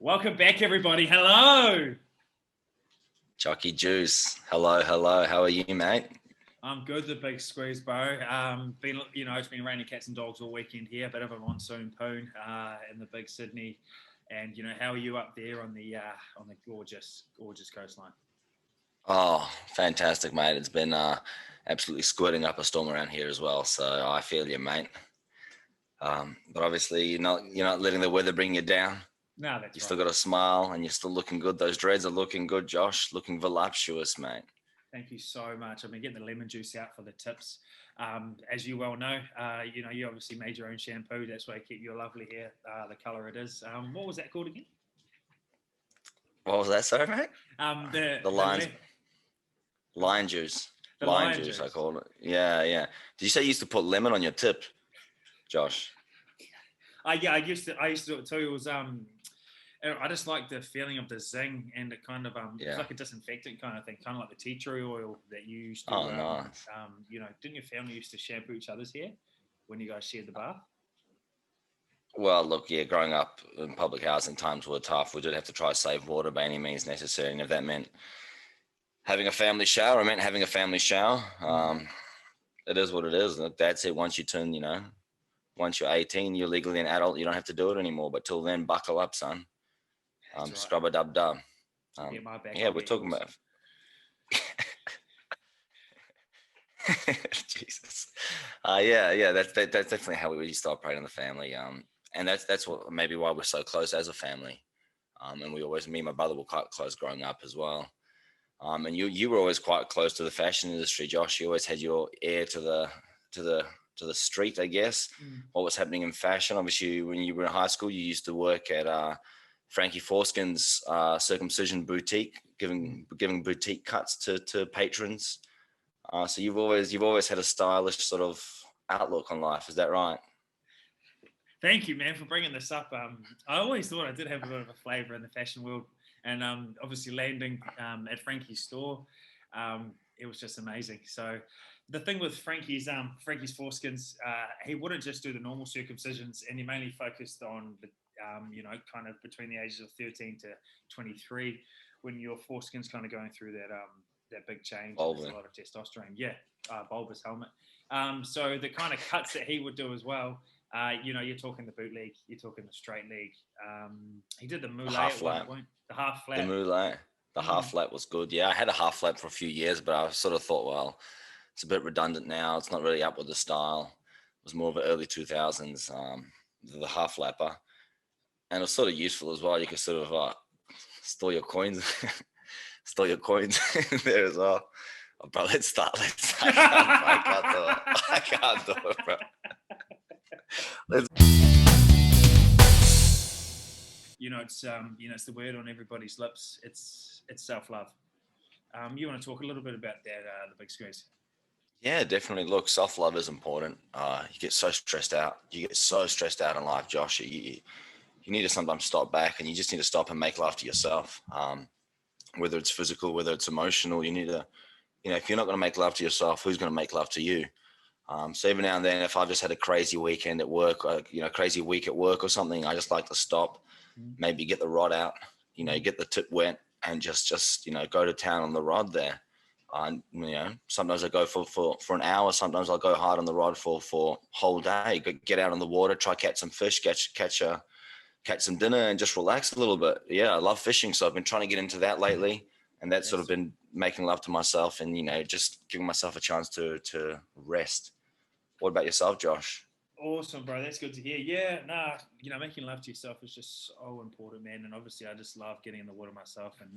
Welcome back, everybody. Hello. Jockey Juice. Hello, hello. How are you, mate? I'm good. The big squeeze, bro. It's been raining cats and dogs all weekend here. Bit of a monsoon poon in the big Sydney. And how are you up there on the gorgeous, gorgeous coastline? Oh, fantastic, mate. It's been absolutely squirting up a storm around here as well. So I feel you, mate. But obviously, you're not letting the weather bring you down. No, You that's still right. got a smile, and you're still looking good. Those dreads are looking good, Josh. Looking voluptuous, mate. Thank you so much. I've been getting the lemon juice out for the tips. As you well know, you obviously made your own shampoo. That's why I keep your lovely hair the color it is. What was that called again? What was that, sorry, mate? The The the lines, le- lion juice, the lion lion juice. I juice. called it. Yeah, yeah. Did you say you used to put lemon on your tip, Josh? Yeah, I used to do it too. It was I just like the feeling of the zing and it kind of it's Yeah. like a disinfectant kind of thing, kind of like the tea tree oil that you used to Oh, nice. didn't your family used to shampoo each other's hair when you guys shared the bath? Well, look, yeah, growing up in public housing times were tough. We did have to try to save water by any means necessary. And if that meant having a family shower, I meant having a family shower. Mm, It is what it is. And Dad said once you turn, once you're 18, you're legally an adult. You don't have to do it anymore. But till then, buckle up, son. that's right. Scrub a dub dub. Get my back, Yeah, I'll we're get talking yours. about Jesus. Yeah. That's definitely how we used to operate in the family. And that's what maybe why we're so close as a family. And me and my brother were quite close growing up as well. And you were always quite close to the fashion industry, Josh. You always had your ear to the to the street, I guess. Mm. What was happening in fashion? Obviously, when you were in high school, you used to work at Frankie Forskin's circumcision boutique, giving boutique cuts to patrons. So you've always had a stylish sort of outlook on life. Is that right? Thank you, man, for bringing this up. I always thought I did have a bit of a flavour in the fashion world, and obviously landing at Frankie's store, it was just amazing. So, the thing with Frankie's foreskins, he wouldn't just do the normal circumcisions, and he mainly focused on the kind of between the ages of 13 to 23, when your foreskin's kind of going through that big change, and there's a Baldwin. lot of testosterone. Yeah, bulbous helmet. So the kind of cuts that he would do as well, you're talking the bootleg, you're talking the straight leg. He did the The mullet half at one flat. point, the half The flat. moonlight. The Mm, half flat was good. Yeah, I had a half flat for a few years, but I sort of thought, well, it's a bit redundant now. It's not really up with the style. It was more of an early 2000s, the half lapper. And it was sort of useful as well. You could sort of store your coins, store your coins in there as well. Oh, bro, let's start. I can't do it. I can't do it, bro. Let's. it's the word on everybody's lips. It's self love. You want to talk a little bit about that, the big squeeze? Yeah, definitely. Look, self love is important. You get so stressed out. You get so stressed out in life, Josh. You need to sometimes stop back and you just need to stop and make love to yourself. Whether it's physical, whether it's emotional, you need to, if you're not going to make love to yourself, who's going to make love to you? So every now and then, if I've just had a crazy weekend at work, crazy week at work or something, I just like to stop, Mm-hmm. maybe get the rod out, get the tip wet and just go to town on the rod there. Sometimes I go for an hour. Sometimes I'll go hard on the rod for whole day. Get out on the water, try catch some fish, catch some dinner, and just relax a little bit. Yeah, I love fishing, so I've been trying to get into that lately, and that's sort of That's been making love to myself and just giving myself a chance to rest. What about yourself, Josh? awesome, bro. That's good to hear. Yeah, nah, making love to yourself is just so important, man. And obviously, I just love getting in the water myself. And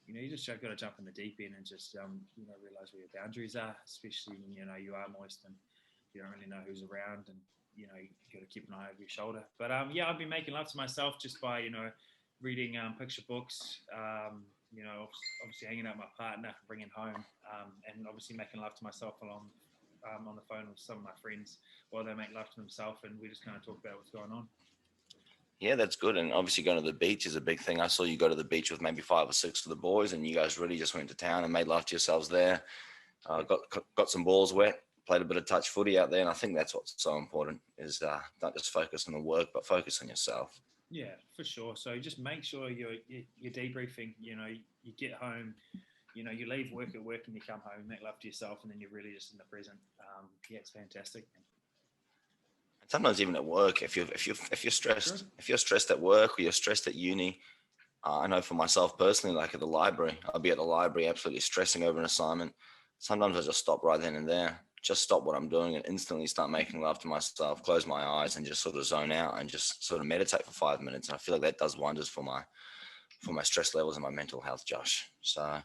you just got to jump in the deep end and just realize where your boundaries are, especially when you are moist and you don't really know who's around, and you got to keep an eye over your shoulder. But yeah, I've been making love to myself just by reading picture books. Obviously hanging out with my partner, bringing home, and obviously making love to myself along on the phone with some of my friends while they make love to themselves, and we just kind of talk about what's going on. Yeah, that's good. And obviously, going to the beach is a big thing. I saw you go to the beach with maybe 5 or 6 of the boys, and you guys really just went to town and made love to yourselves there. Got some balls wet, played a bit of touch footy out there, and I think that's what's so important is not just focus on the work, but focus on yourself. Yeah, for sure. So just make sure you're debriefing. You get home. You leave work at work and you come home, make love to yourself, and then you're really just in the present. Yeah, it's fantastic. And sometimes even at work, Sure. if you're stressed at work or you're stressed at uni, I know for myself personally, like at the library, I'll be at the library absolutely stressing over an assignment. Sometimes I just stop right then and there, just stop what I'm doing and instantly start making love to myself, close my eyes and just sort of zone out and just sort of meditate for 5 minutes. And I feel like that does wonders for my stress levels and my mental health, Josh. So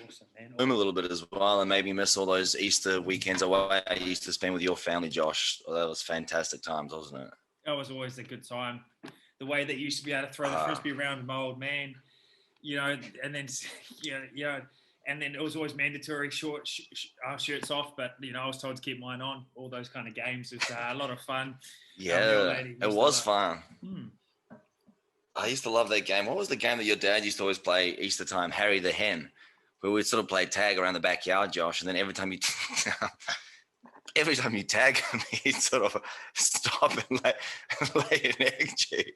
Awesome, man. home a little bit as well and maybe miss all those Easter weekends away I used to spend with your family, Josh. Oh, that was fantastic times, wasn't it? That was always a good time. The way that you used to be able to throw the Uh, frisbee around my old man, and then and then it was always mandatory shirts off. But I was told to keep mine on. All those kind of games was a lot of fun. The old yeah, lady it used to was like, fun. hmm, I used to love that game. What was the game that your dad used to always play Easter time? Harry the Hen, where we'd sort of play tag around the backyard, Josh, and then every time you tag him, he'd sort of stop and lay an egg. Gee.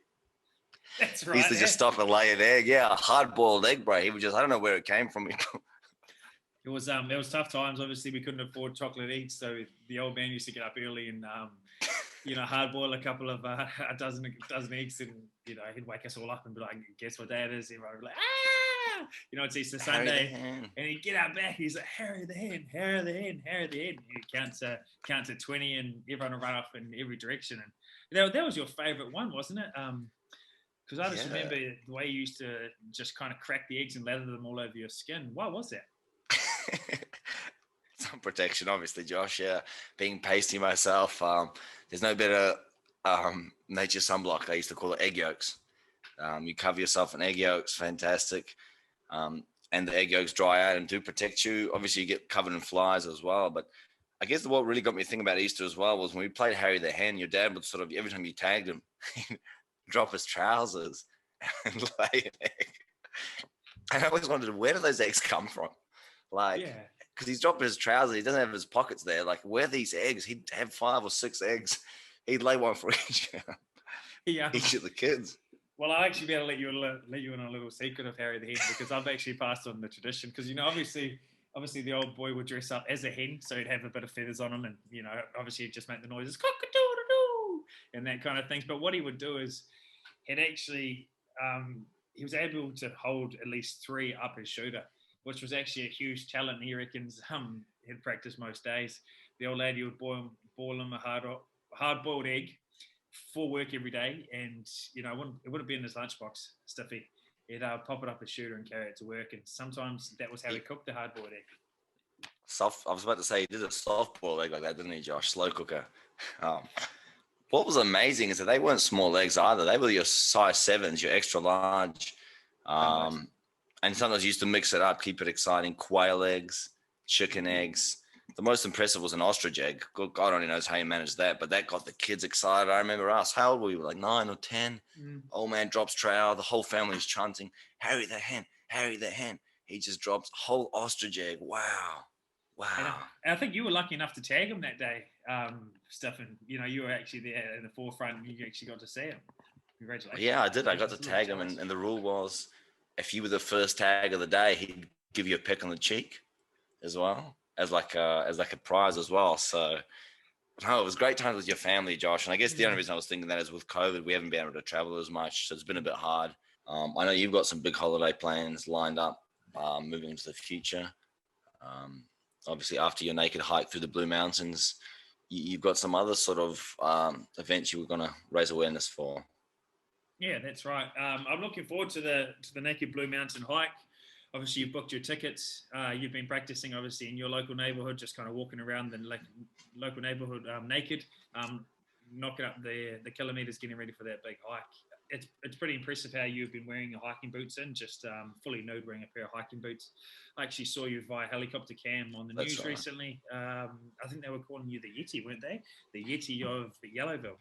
that's He used right. to just stop and lay an egg. Yeah, a hard boiled egg, bro. He would just, I don't know where it came from. It was tough times. Obviously, we couldn't afford chocolate eggs, so the old man used to get up early and hard boil a couple of a dozen eggs, and he'd wake us all up and be like, "Guess what day it is?" Everyone would be like, "Ah!" It's Easter Harry the Sunday, Hen. and he'd get out back. He's like, "Harry the hen, Harry the hen, Harry the hen." He counts to 20, and everyone will run off in every direction. And that was your favourite one, wasn't it? Because I just Yeah. remember the way you used to just kind of crack the eggs and lather them all over your skin. Why was that? Some protection, obviously, Josh. Yeah, being pasty myself, there's no better nature sunblock. I used to call it egg yolks. You cover yourself in egg yolks, fantastic. And the egg yolks dry out and do protect you. Obviously, you get covered in flies as well. But I guess what really got me thinking about Easter as well was when we played Harry the Hen, your dad would sort of, every time you tagged him, he'd drop his trousers and lay an egg. And I always wondered, where do those eggs come from? Like, Yeah, because he's dropping his trousers, he doesn't have his pockets there. Like, where are these eggs? He'd have 5 or 6 eggs. He'd lay one for he each of the kids. Well, I'll actually be able to let you in a little secret of Harry the Hen because I've actually passed on the tradition. Because obviously, the old boy would dress up as a hen, so he'd have a bit of feathers on him, and obviously he'd just make the noises cock a doodle doo and that kind of things. But what he would do is he'd actually he was able to hold at least three up his shooter, which was actually a huge talent. He reckons he'd practice most days. The old lady would boil him a hard boiled egg for work every day, and it wouldn't be in his lunchbox, Stiffy. He'd pop it up his shooter and carry it to work, and sometimes that was how he cooked the hard boiled egg. Soft. I was about to say he did a softball egg like that, didn't he, Josh? Slow cooker. Um, what was amazing is that they weren't small eggs either. They were your size sevens, your extra large. Unless, And sometimes you used to mix it up, keep it exciting. Quail eggs, chicken eggs. The most impressive was an ostrich egg. God only knows how you managed that, but that got the kids excited. I remember us. How old were we? Like 9 or 10. Old man drops trowel. The whole family's chanting, "Harry the Hen, Harry the Hen." He just drops whole ostrich egg. Wow. and, I, Wow. and I think you were lucky enough to tag him that day, Stefan. You were actually there in the forefront, and you actually got to see him. Congratulations! Yeah, I did. I got to Congratulations, tag him, and the rule was if you were the first tag of the day, he'd give you a peck on the cheek as well as like a prize as well. So no, it was great times with your family, Josh. And I guess the only reason I was thinking that is with COVID, we haven't been able to travel as much, so it's been a bit hard. I know you've got some big holiday plans lined up moving into the future. Um, Obviously, after your naked hike through the Blue Mountains, you've got some other sort of events you were going to raise awareness for. Yeah, that's right. I'm looking forward to the Naked Blue Mountain hike. Obviously, you've booked your tickets. You've been practicing, obviously, in your local neighborhood, just kind of walking around the local neighborhood naked, knocking up the kilometers, getting ready for that big hike. It's pretty impressive how you've been wearing your hiking boots in, just fully nude, wearing a pair of hiking boots. I actually saw you via helicopter cam on the That's news right. recently. I think they were calling you the Yeti, weren't they? The Yeti of Yellowville.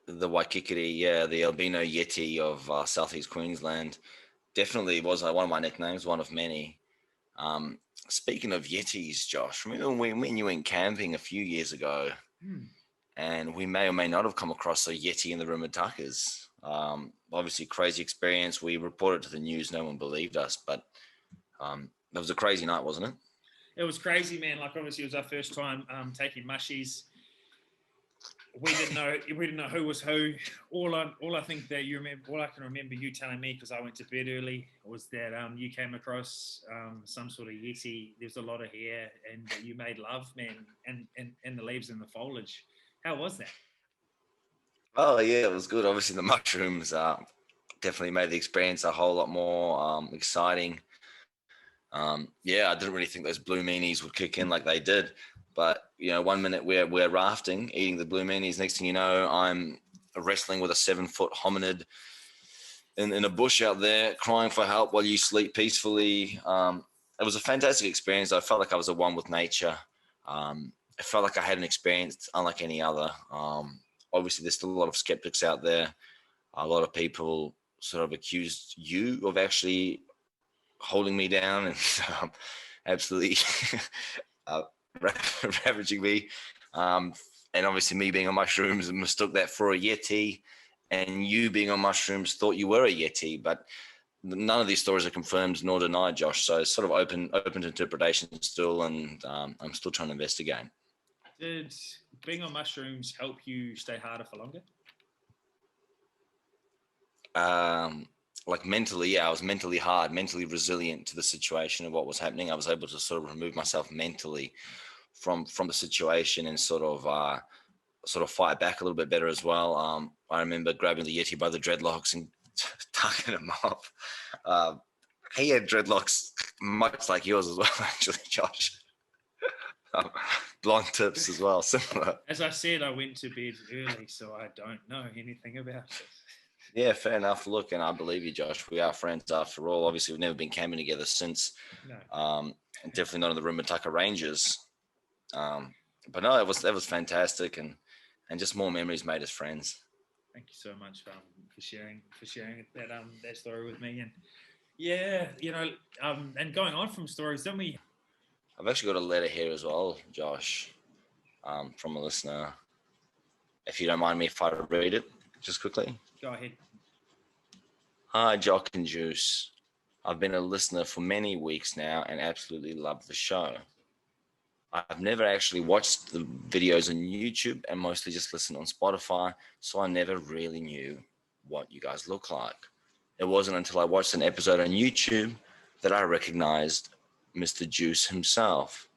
The Waikikiri, yeah, the albino yeti of southeast Queensland, definitely was one of my nicknames, one of many. Speaking of yetis, Josh, remember when you went camping a few years ago, Hmm. and we may or may not have come across a Yeti in the Rimutakas. Obviously, crazy experience. We reported to the news. No one believed us, but that was a crazy night, wasn't it? It was crazy, man. Like, obviously, it was our first time taking mushies. We didn't know who was who. All I think that you remember, all I can remember you telling me, because I went to bed early, was that you came across some sort of Yeti. There's a lot of hair, and you made love, man, and the leaves and the foliage. How was that? Oh yeah, it was good. Obviously, the mushrooms definitely made the experience a whole lot more exciting. Yeah, I didn't really think those blue meanies would kick in like they did. But 1 minute we're rafting, eating the blue meanies. Next thing you know, I'm wrestling with a 7-foot hominid in a bush out there, crying for help while you sleep peacefully. It was a fantastic experience. I felt like I was at one with nature. I felt like I had an experience unlike any other. Obviously, there's still a lot of skeptics out there. A lot of people sort of accused you of actually holding me down and absolutely ravaging me. And obviously me being on mushrooms and mistook that for a Yeti, and you being on mushrooms thought you were a Yeti. But none of these stories are confirmed nor denied, Josh. So it's sort of open to interpretation still, and I'm still trying to investigate. Did being on mushrooms help you stay harder for longer? Like mentally, yeah, I was mentally hard, mentally resilient to the situation of what was happening. I was able to sort of remove myself mentally from the situation and sort of fight back a little bit better as well. I remember grabbing the Yeti by the dreadlocks and tucking him up. He had dreadlocks much like yours as well, actually, Josh. Blonde tips as well, similar. As I said, I went to bed early, so I don't know anything about it. Yeah, fair enough. Look, and I believe you, Josh. We are friends after all. Obviously, we've never been camping together since. No. Definitely not in the Rimutaka Ranges. But no, that was fantastic, and just more memories made us friends. Thank you so much for sharing that story with me. And yeah, and going on from stories, don't we? I've actually got a letter here as well, Josh, from a listener. If you don't mind me if I read it just quickly. Go ahead. Hi, Jock and Juice. I've been a listener for many weeks now and absolutely love the show. I've never actually watched the videos on YouTube and mostly just listened on Spotify, so I never really knew what you guys look like. It wasn't until I watched an episode on YouTube that I recognized Mr. Juice himself.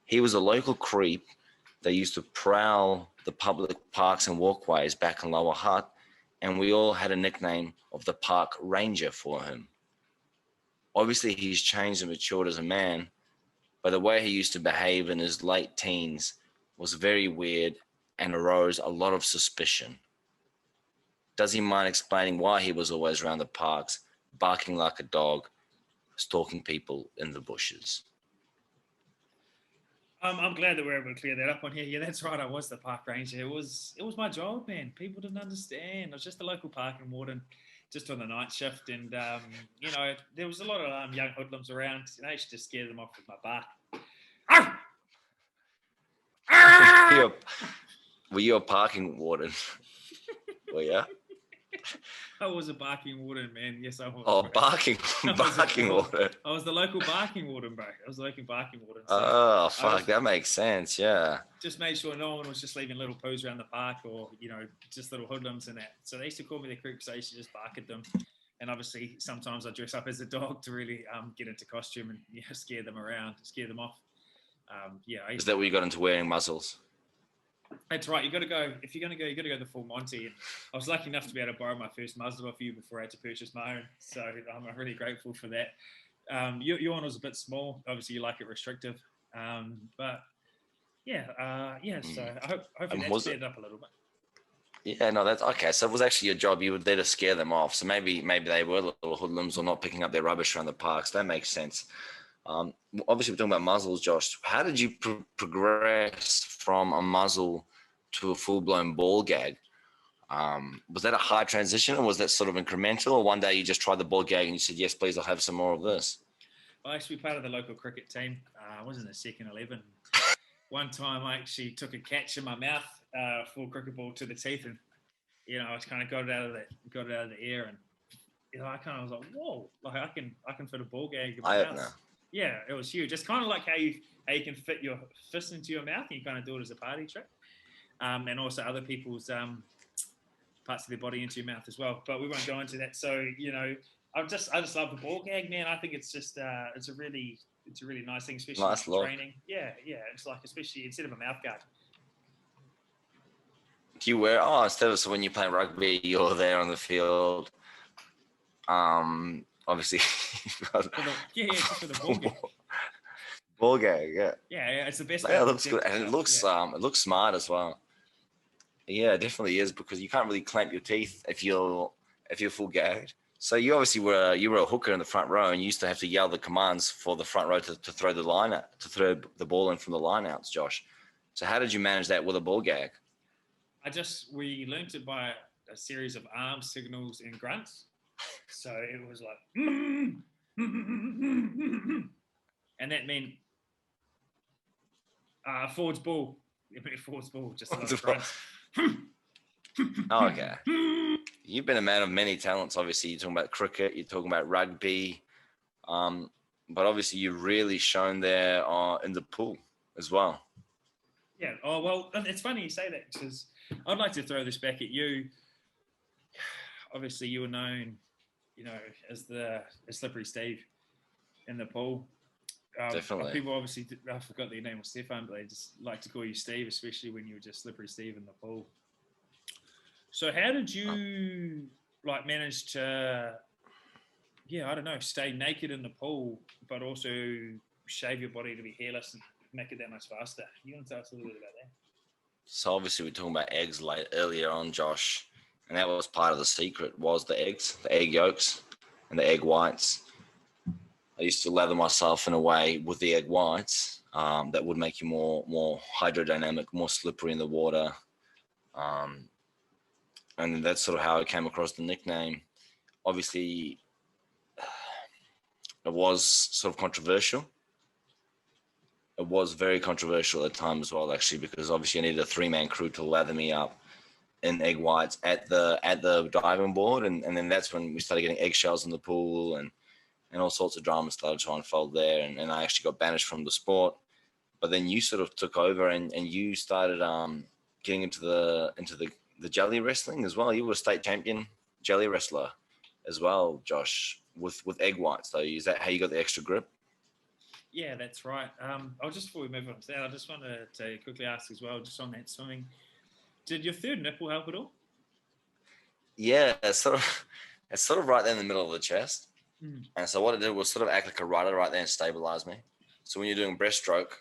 He was a local creep that used to prowl the public parks and walkways back in Lower Hutt, and we all had a nickname of the Park Ranger for him. Obviously, he's changed and matured as a man, but the way he used to behave in his late teens was very weird and arose a lot of suspicion. Does he mind explaining why he was always around the parks, barking like a dog, stalking people in the bushes? I'm glad that we're able to clear that up on here. Yeah, that's right. I was the park ranger. It was my job, man. People didn't understand. I was just a local parking warden, just on the night shift, and there was a lot of young hoodlums around. I used to scare them off with my bark. Were you a parking warden? Well, yeah. I was a barking warden, man. Yes, I was. Oh, barking warden. I was the local barking warden, bro. I was the local barking warden. So oh, fuck, that makes sense, yeah. Just made sure no one was just leaving little poos around the park or, just little hoodlums and that. So they used to call me the creep, so I used to just bark at them. And obviously, sometimes I dress up as a dog to really get into costume and scare them around, scare them off. Is that where you got into wearing muzzles? That's right. You got to go. If you're going to go, you got to go the full Monty. And I was lucky enough to be able to borrow my first muzzle off you before I had to purchase my own. So I'm really grateful for that. Your one was a bit small. Obviously, you like it restrictive. But yeah. So hopefully that's cleared it up a little bit. Yeah, no, that's okay. So it was actually your job. You were there to scare them off. So maybe they were little hoodlums or not picking up their rubbish around the parks. That makes sense. Obviously, we're talking about muzzles, Josh. How did you progress from a muzzle to a full-blown ball gag? Was that a high transition, or was that sort of incremental? Or one day you just tried the ball gag and you said, "Yes, please, I'll have some more of this"? I used to be part of the local cricket team. I was in the second 11. One time, I actually took a catch in my mouth full cricket ball to the teeth, and I just kind of got it out of the air, and I kind of was like, whoa, like I can fit a ball gag in my mouth. Yeah, it was huge. It's kind of like how you can fit your fist into your mouth, and you kind of do it as a party trick, and also other people's parts of their body into your mouth as well. But we won't go into that. So I just love the ball gag, man. I think it's just it's a really nice thing, especially nice in training. Yeah. It's like, especially instead of a mouth guard. Do you wear instead of, so when you play rugby, you're there on the field? Obviously. Just for the ball gag. Ball gag, yeah. Yeah, it's the best. Yeah, it looks good, and it looks smart as well. Yeah, it definitely is, because you can't really clamp your teeth if you're full gagged. So you obviously were a hooker in the front row, and you used to have to yell the commands for the front row to throw the line out, to throw the ball in from the line outs, Josh. So how did you manage that with a ball gag? We learned it by a series of arm signals and grunts. So it was like, and that meant forwards ball. It meant forwards ball, just a lot of grunts. Okay. You've been a man of many talents. Obviously, you're talking about cricket, you're talking about rugby, but obviously you've really shown there in the pool as well. Yeah. Oh, well, it's funny you say that, because I'd like to throw this back at you. Obviously, you were known, as the Slippery Steve in the pool. Definitely. People obviously, I forgot that your name was Stefan, but they just like to call you Steve, especially when you were just Slippery Steve in the pool. So how did you manage to, I don't know, stay naked in the pool, but also shave your body to be hairless and make it that much faster? You want to tell us a little bit about that? So obviously we're talking about eggs earlier on, Josh, and that was part of the secret, was the eggs, the egg yolks and the egg whites. I used to lather myself in a way with the egg whites that would make you more hydrodynamic, more slippery in the water. And that's sort of how I came across the nickname. Obviously, it was sort of controversial. It was very controversial at times as well, actually, because obviously I needed a 3-man crew to lather me up in egg whites at the diving board, and then that's when we started getting eggshells in the pool, and all sorts of drama started to unfold there, and I actually got banished from the sport. But then you sort of took over, and you started getting into the jelly wrestling as well. You were a state champion jelly wrestler as well, Josh, with egg whites though. Is that how you got the extra grip? Yeah, that's right. Before we move on to that, I just wanted to quickly ask as well, just on that swimming, did your third nipple help at all? Yeah, it's sort of right there in the middle of the chest. And so what it did was sort of act like a rudder right there and stabilize me. So when you're doing breaststroke,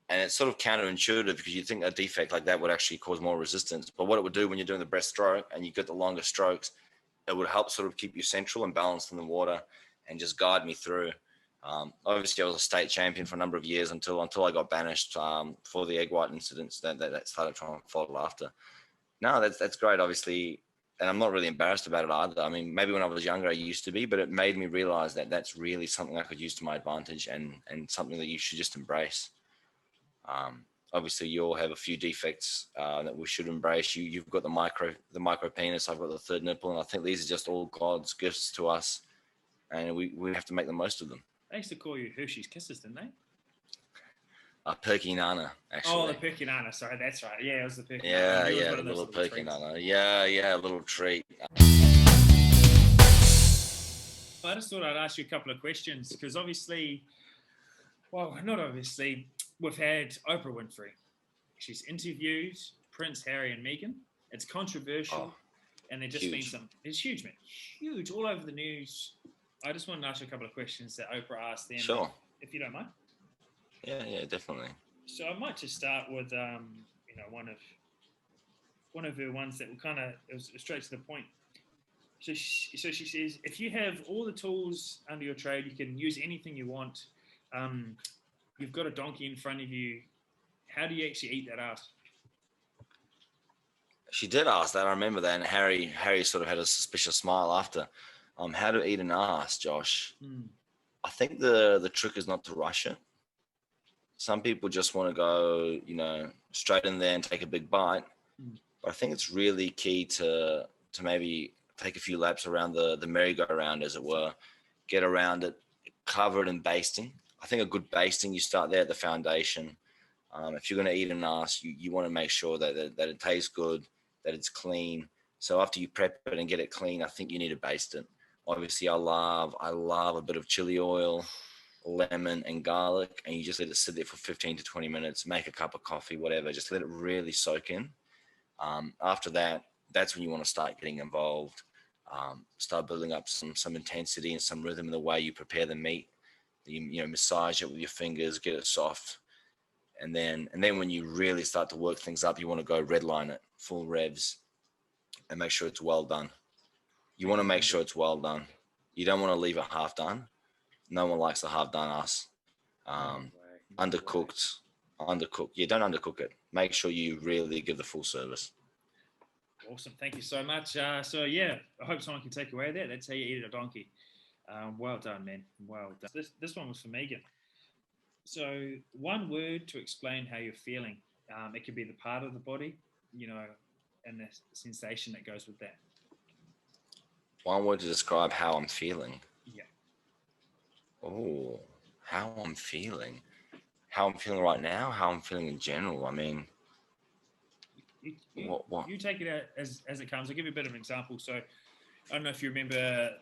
and it's sort of counterintuitive, because you think a defect like that would actually cause more resistance. But what it would do when you're doing the breaststroke and you get the longer strokes, it would help sort of keep you central and balanced in the water and just guide me through. Obviously, I was a state champion for a number of years until I got banished for the egg white incidents that started to unfold after. No, that's great, obviously. And I'm not really embarrassed about it either. I mean, maybe when I was younger, I used to be, but it made me realize that that's really something I could use to my advantage, and something that you should just embrace. Obviously, you all have a few defects that we should embrace. You've got the micro penis. I've got the third nipple, and I think these are just all God's gifts to us, and we have to make the most of them. They used to call you Hershey's Kisses, didn't they? Perky Nana, actually. Oh, the Perky Nana. Sorry, that's right. Yeah, it was the Perky Nana. Yeah, the little Perky Nana. Yeah, a little treat. I just thought I'd ask you a couple of questions, because obviously, well, not obviously, we've had Oprah Winfrey. She's interviewed Prince Harry and Meghan. It's controversial, and there's just been it's huge, man. Huge, all over the news. I just wanted to ask you a couple of questions that Oprah asked them. Sure. If you don't mind. Yeah, definitely. So I might just start with, one of her ones that it was straight to the point. So she says, if you have all the tools under your trade, you can use anything you want. You've got a donkey in front of you. How do you actually eat that ass? She did ask that. I remember that. And Harry sort of had a suspicious smile after. How to eat an ass, Josh? I think the trick is not to rush it. Some people just want to go, straight in there and take a big bite. Mm. But I think it's really key to maybe take a few laps around the merry-go-round, as it were, get around it, cover it in basting. I think a good basting, you start there at the foundation. If you're going to eat an ass, you want to make sure that it tastes good, that it's clean. So after you prep it and get it clean, I think you need to baste it. Obviously, I love a bit of chili oil, lemon, and garlic, and you just let it sit there for 15 to 20 minutes. Make a cup of coffee, whatever. Just let it really soak in. After that, that's when you want to start getting involved. Start building up some intensity and some rhythm in the way you prepare the meat. You massage it with your fingers, get it soft, and then when you really start to work things up, you want to go red line it, full revs, and make sure it's well done. You want to make sure it's well done. You don't want to leave it half done. No one likes a half done ass. Undercooked. Yeah, don't undercook it. Make sure you really give the full service. Awesome. Thank you so much. So yeah, I hope someone can take away that. That's how you eat a donkey. Well done, man. Well done. This one was for Megan. So one word to explain how you're feeling. It could be the part of the body, and the sensation that goes with that. One word to describe how I'm feeling. Yeah. Oh, how I'm feeling. How I'm feeling right now. How I'm feeling in general. I mean, you take it as it comes. I'll give you a bit of an example. So I don't know if you remember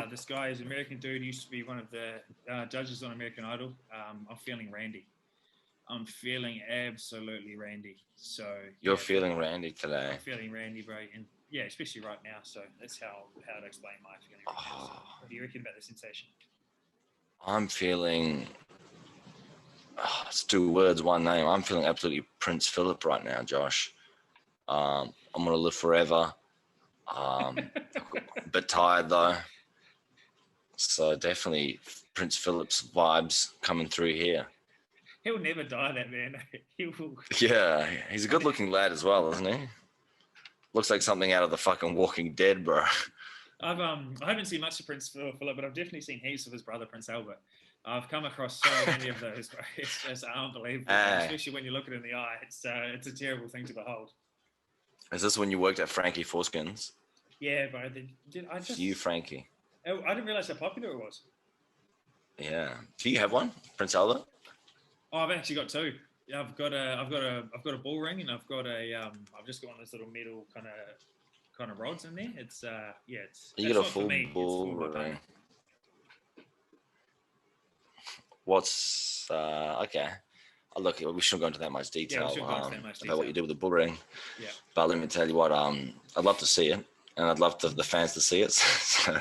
this guy is an American dude. He used to be one of the judges on American Idol. I'm feeling Randy. I'm feeling absolutely Randy. So you're feeling Randy today. I'm feeling Randy, bro, and yeah, especially right now. So that's how to explain my feeling right now. So what do you reckon about the sensation? I'm feeling. It's two words, one name. I'm feeling absolutely Prince Philip right now, Josh. I'm gonna live forever. A bit tired though, so definitely Prince Philip's vibes coming through here. He'll never die, that man. He will. Yeah, he's a good-looking lad as well, isn't he? Looks like something out of the fucking Walking Dead, bro. I haven't seen much of Prince Philip, but I've definitely seen heaps of his brother Prince Albert. I've come across so many of those, bro. It's just unbelievable, especially when you look it in the eye. It's a terrible thing to behold. Is this when you worked at Frankie Foreskins? Yeah, bro. You, Frankie. I didn't realize how popular it was. Yeah. Do you have one, Prince Albert? Oh, I've actually got two. Yeah, I've got a bull ring, and I've just got one of those little metal kind of rods in there. It's it's. You got a full bull ring. What's okay? Look, we shouldn't go into that much detail about what you do with the bull ring. Yeah. But let me tell you what, I'd love to see it, and I'd love the fans to see it. So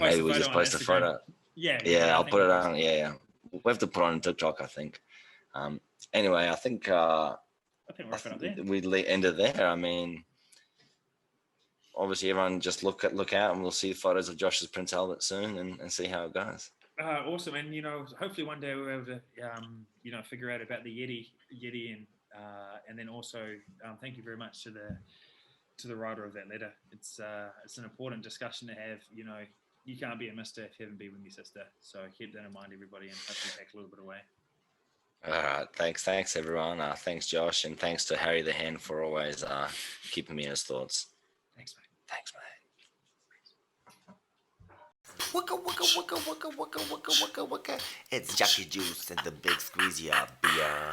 maybe we just post a photo. Yeah, I'll put it on. Yeah, we have to put it on TikTok, I think. Anyway, I think we're wrapping up there. We end it there. I mean, obviously, everyone just look out, and we'll see photos of Josh's Prince Albert soon, and see how it goes. Awesome, and hopefully one day we'll be able to figure out about the Yeti, and then also thank you very much to the writer of that letter. It's an important discussion to have. You can't be a mister if you haven't been with your sister. So keep that in mind, everybody, and hopefully take a little bit away. All right, thanks everyone. Thanks Josh, and thanks to Harry the Hen for always keeping me in his thoughts. Thanks, mate. Thanks, mate. Wicka. It's Jackie Juice and the Big Squeezy of beer.